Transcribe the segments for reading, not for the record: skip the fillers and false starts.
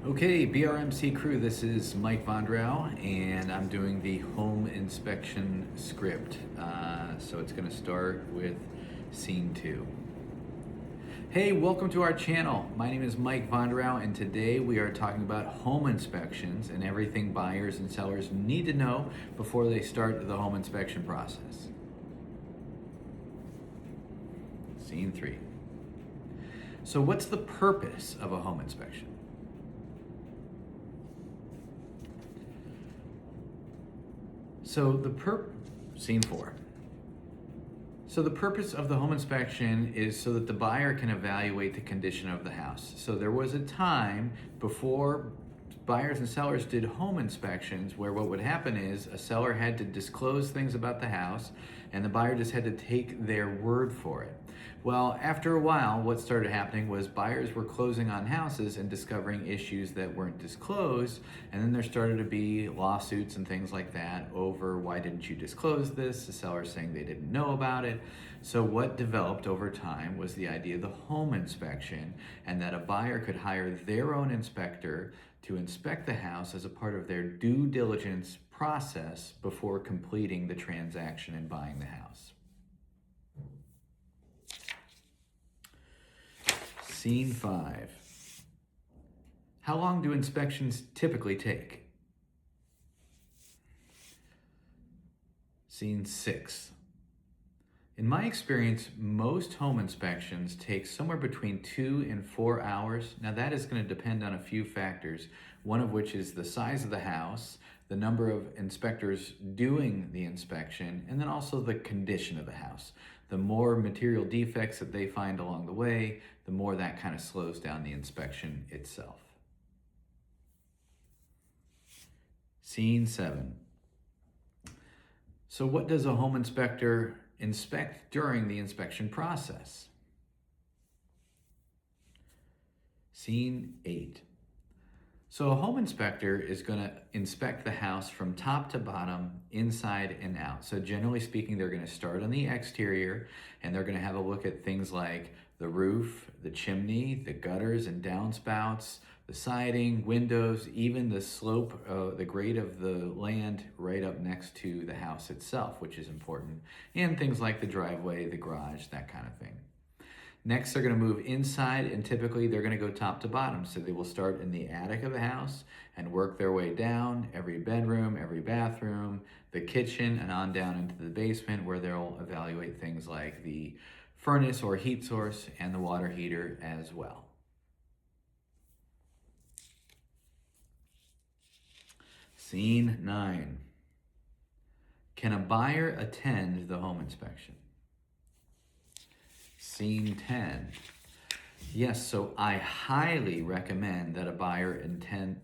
Okay, BRMC crew, this is Mike Vonderau, and I'm doing the home inspection script. So it's going to start with scene 2. Hey, welcome to our channel. My name is Mike Vonderau, and today we are talking about home inspections and everything buyers and sellers need to know before they start the home inspection process. Scene 3. So what's the purpose of a home inspection? Scene 4. So the purpose of the home inspection is so that the buyer can evaluate the condition of the house. So there was a time before buyers and sellers did home inspections where what would happen is a seller had to disclose things about the house and the buyer just had to take their word for it. Well, after a while, what started happening was buyers were closing on houses and discovering issues that weren't disclosed, and then there started to be lawsuits and things like that over why didn't you disclose this, the seller saying they didn't know about it. So what developed over time was the idea of the home inspection, and that a buyer could hire their own inspector to inspect the house as a part of their due diligence process before completing the transaction and buying the house. Scene 5. How long do inspections typically take? Scene 6. In my experience, most home inspections take somewhere between 2 and 4 hours. Now that is going to depend on a few factors, one of which is the size of the house, the number of inspectors doing the inspection, and then also the condition of the house. The more material defects that they find along the way, the more that kind of slows down the inspection itself. Scene 7. So what does a home inspector inspect during the inspection process? Scene 8. So a home inspector is going to inspect the house from top to bottom, inside and out. So generally speaking, they're going to start on the exterior and they're going to have a look at things like the roof, the chimney, the gutters and downspouts, the siding, windows, even the slope, the grade of the land right up next to the house itself, which is important, and things like the driveway, the garage, that kind of thing. Next, they're going to move inside, and typically they're going to go top to bottom. So they will start in the attic of the house and work their way down every bedroom, every bathroom, the kitchen, and on down into the basement where they'll evaluate things like the furnace or heat source and the water heater as well. Scene 9. Can a buyer attend the home inspection? Scene 10. Yes, so I highly recommend that a buyer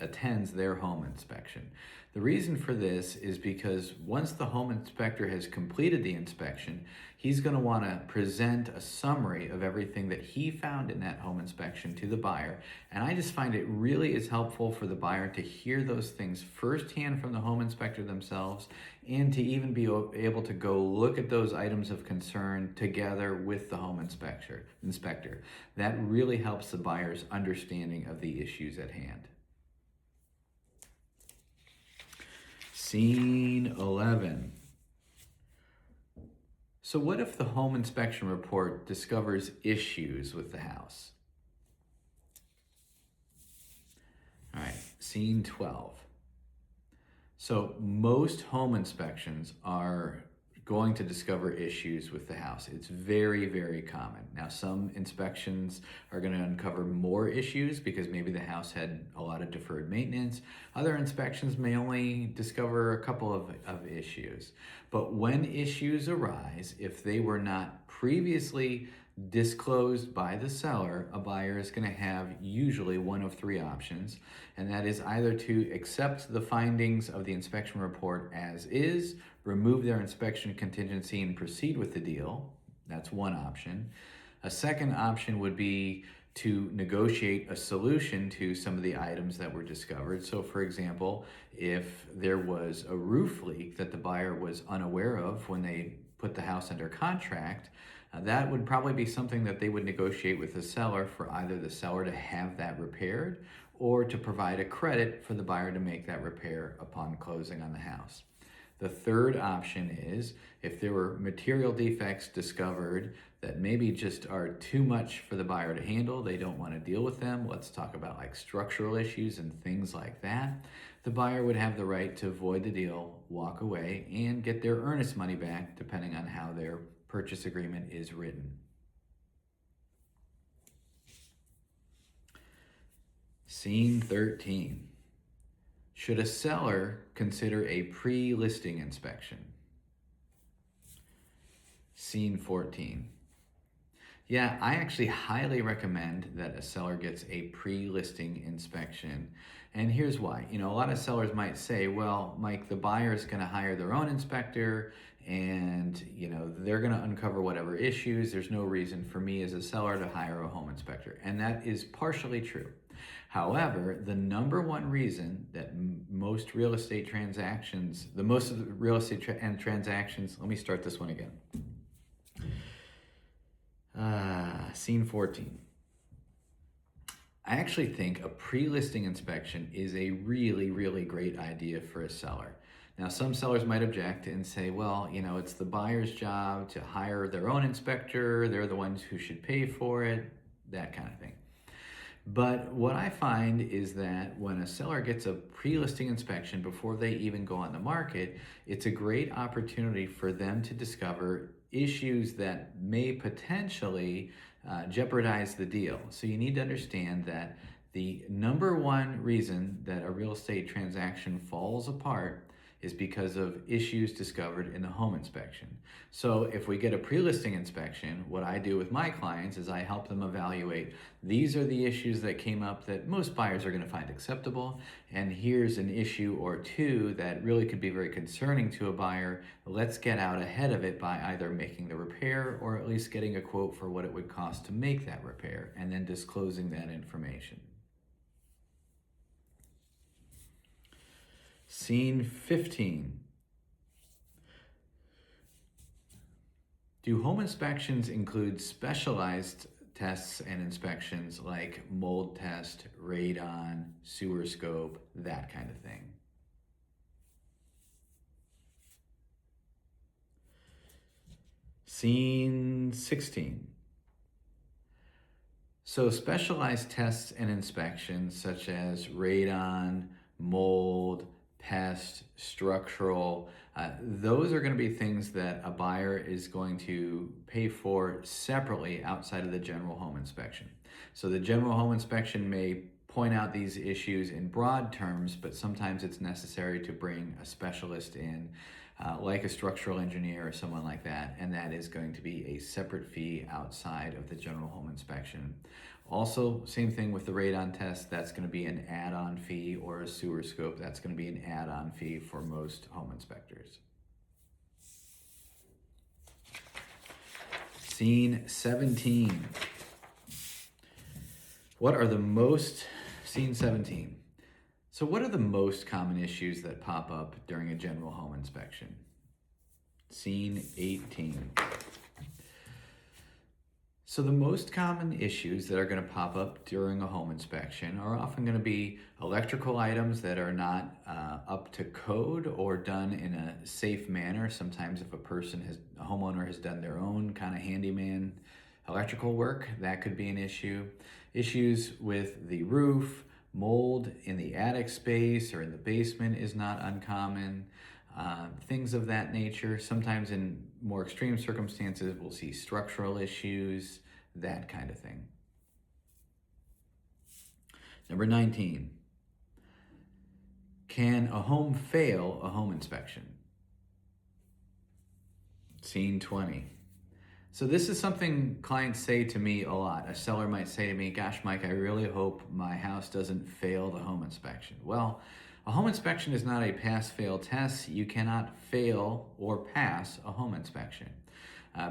attends their home inspection. The reason for this is because once the home inspector has completed the inspection, he's going to want to present a summary of everything that he found in that home inspection to the buyer. And I just find it really is helpful for the buyer to hear those things firsthand from the home inspector themselves, and to even be able to go look at those items of concern together with the home inspector. That really helps the buyer's understanding of the issues at hand. Scene 11. So what if the home inspection report discovers issues with the house? All right, scene 12. So most home inspections are going to discover issues with the house. It's very, very common. Now, some inspections are going to uncover more issues because maybe the house had a lot of deferred maintenance. Other inspections may only discover a couple of issues. But when issues arise, if they were not previously disclosed by the seller, a buyer is going to have usually one of 3 options, and that is either to accept the findings of the inspection report as is, remove their inspection contingency, and proceed with the deal. That's one option. A second option would be to negotiate a solution to some of the items that were discovered. So for example, if there was a roof leak that the buyer was unaware of when they put the house under contract, That would probably be something that they would negotiate with the seller for either the seller to have that repaired or to provide a credit for the buyer to make that repair upon closing on the house. The third option is if there were material defects discovered that maybe just are too much for the buyer to handle, they don't want to deal with them. Let's talk about like structural issues and things like that. The buyer would have the right to void the deal, walk away, and get their earnest money back depending on how their purchase agreement is written. Scene 13. Should a seller consider a pre-listing inspection? Scene 14. Yeah, I actually highly recommend that a seller gets a pre-listing inspection. And here's why. A lot of sellers might say, well, Mike, the buyer is going to hire their own inspector and, they're going to uncover whatever issues. There's no reason for me as a seller to hire a home inspector. And that is partially true. However, the number one reason that most real estate transactions, transactions, let me start this one again. Scene 14. I actually think a pre-listing inspection is a really, really great idea for a seller. Now, some sellers might object and say, well, it's the buyer's job to hire their own inspector. They're the ones who should pay for it, that kind of thing. But what I find is that when a seller gets a pre-listing inspection before they even go on the market, it's a great opportunity for them to discover issues that may potentially jeopardize the deal. So you need to understand that the number one reason that a real estate transaction falls apart is because of issues discovered in the home inspection. So if we get a pre-listing inspection, what I do with my clients is I help them evaluate, these are the issues that came up that most buyers are going to find acceptable, and here's an issue or two that really could be very concerning to a buyer. Let's get out ahead of it by either making the repair or at least getting a quote for what it would cost to make that repair and then disclosing that information. Scene 15. Do home inspections include specialized tests and inspections like mold test, radon, sewer scope, that kind of thing? Scene 16. So specialized tests and inspections such as radon, mold, pest, structural, those are going to be things that a buyer is going to pay for separately outside of the general home inspection. So the general home inspection may point out these issues in broad terms, but sometimes it's necessary to bring a specialist in, like a structural engineer or someone like that, and that is going to be a separate fee outside of the general home inspection. Also, same thing with the radon test, that's going to be an add-on fee, or a sewer scope, that's going to be an add-on fee for most home inspectors. Scene 17. Scene 17. So what are the most common issues that pop up during a general home inspection? Scene 18. So the most common issues that are going to pop up during a home inspection are often going to be electrical items that are not up to code or done in a safe manner. Sometimes if a homeowner has done their own kind of handyman electrical work, that could be an issue. Issues with the roof, mold in the attic space or in the basement is not uncommon. Things of that nature. Sometimes in more extreme circumstances, we'll see structural issues, that kind of thing. Number 19. Can a home fail a home inspection? Scene 20. So this is something clients say to me a lot. A seller might say to me, gosh, Mike, I really hope my house doesn't fail the home inspection. Well, a home inspection is not a pass-fail test. You cannot fail or pass a home inspection.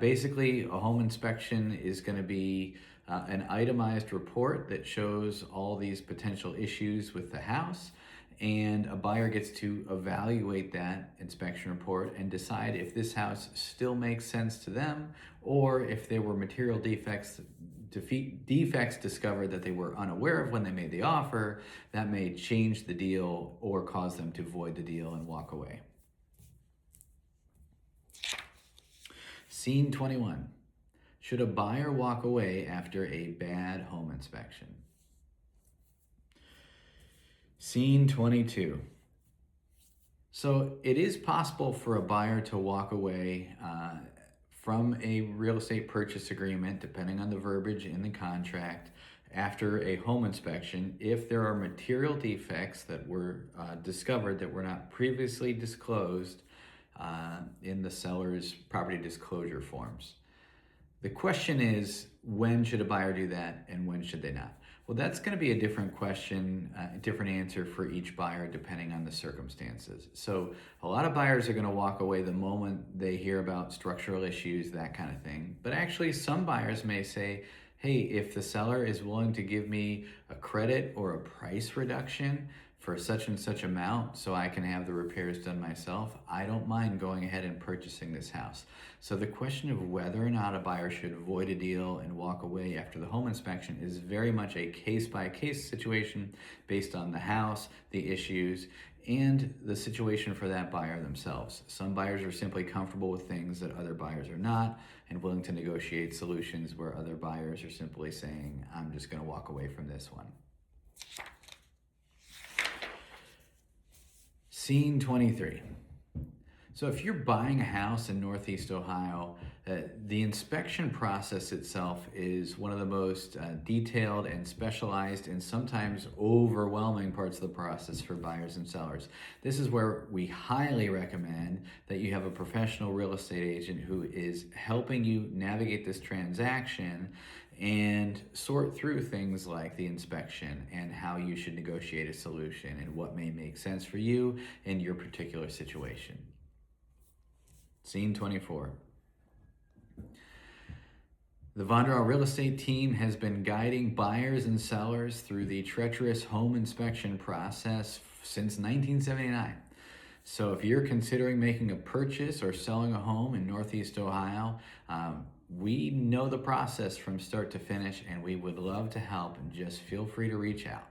Basically, a home inspection is going to be an itemized report that shows all these potential issues with the house, and a buyer gets to evaluate that inspection report and decide if this house still makes sense to them, or if there were material defects discovered that they were unaware of when they made the offer that may change the deal or cause them to void the deal and walk away. Scene 21. Should a buyer walk away after a bad home inspection? Scene 22. So it is possible for a buyer to walk away from a real estate purchase agreement, depending on the verbiage in the contract, after a home inspection if there are material defects that were discovered that were not previously disclosed in the seller's property disclosure forms. The question is, when should a buyer do that and when should they not? Well, that's going to be a different question, a different answer for each buyer depending on the circumstances. So a lot of buyers are going to walk away the moment they hear about structural issues, that kind of thing. But actually some buyers may say, hey, if the seller is willing to give me a credit or a price reduction for such and such amount so I can have the repairs done myself, I don't mind going ahead and purchasing this house. So the question of whether or not a buyer should void a deal and walk away after the home inspection is very much a case-by-case situation based on the house, the issues, and the situation for that buyer themselves. Some buyers are simply comfortable with things that other buyers are not and willing to negotiate solutions where other buyers are simply saying, I'm just going to walk away from this one. Scene 23. So if you're buying a house in Northeast Ohio, the inspection process itself is one of the most detailed and specialized and sometimes overwhelming parts of the process for buyers and sellers. This is where we highly recommend that you have a professional real estate agent who is helping you navigate this transaction and sort through things like the inspection and how you should negotiate a solution and what may make sense for you in your particular situation. Scene 24. The Vonderau real estate team has been guiding buyers and sellers through the treacherous home inspection process since 1979. So if you're considering making a purchase or selling a home in Northeast Ohio, we know the process from start to finish and we would love to help, and just feel free to reach out.